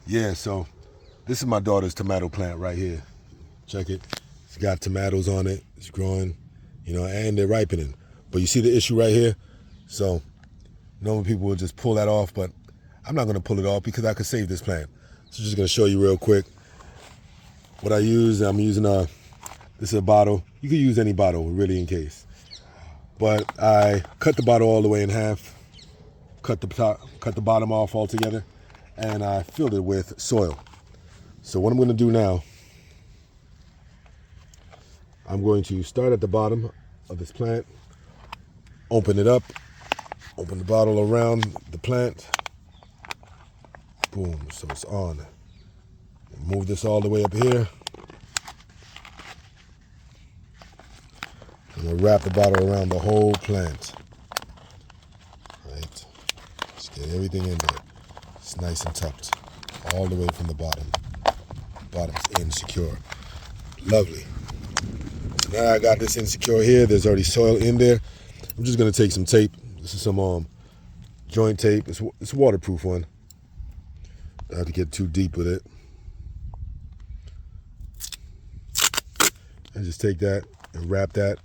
Yeah, so this is my daughter's tomato plant right here. Check it. It's got tomatoes on it. It's growing, and they're ripening. But you see the issue right here? So normal people will just pull that off, but I'm not going to pull it off because I could save this plant. So I'm just going to show you real quick what I use. I'm using this is a bottle. You could use any bottle, really, in case. But I cut the bottle all the way in half, cut the bottom off altogether, and I filled it with soil. So what I'm going to do now, I'm going to start at the bottom of this plant, open it up, open the bottle around the plant, boom, so it's on. Move this all the way up here. I'm going to wrap the bottle around the whole plant. Right, just get everything in there. It's nice and tucked all the way from the bottom. Bottom's insecure. Lovely. So now I got this insecure here. There's already soil in there. I'm just going to take some tape. This is some joint tape. It's a waterproof one. Don't have to get too deep with it. And just take that and wrap that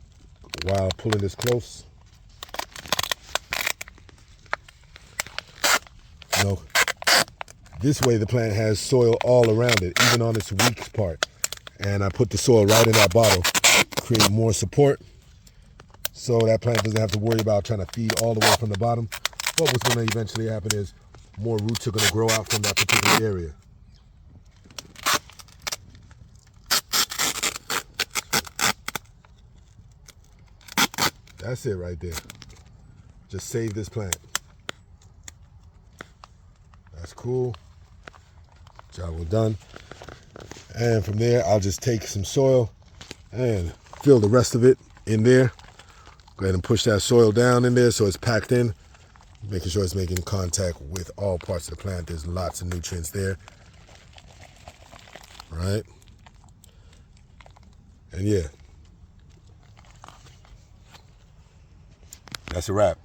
while pulling this close. This way the plant has soil all around it, even on its weak part. And I put the soil right in that bottle, create more support, so that plant doesn't have to worry about trying to feed all the way from the bottom. But what's going to eventually happen is more roots are going to grow out from that particular area. That's it right there. Just save this plant. That's cool. Job well done. And from there, I'll just take some soil and fill the rest of it in there. Go ahead and push that soil down in there so it's packed in, making sure it's making contact with all parts of the plant. There's lots of nutrients there. Right? And yeah, that's a wrap.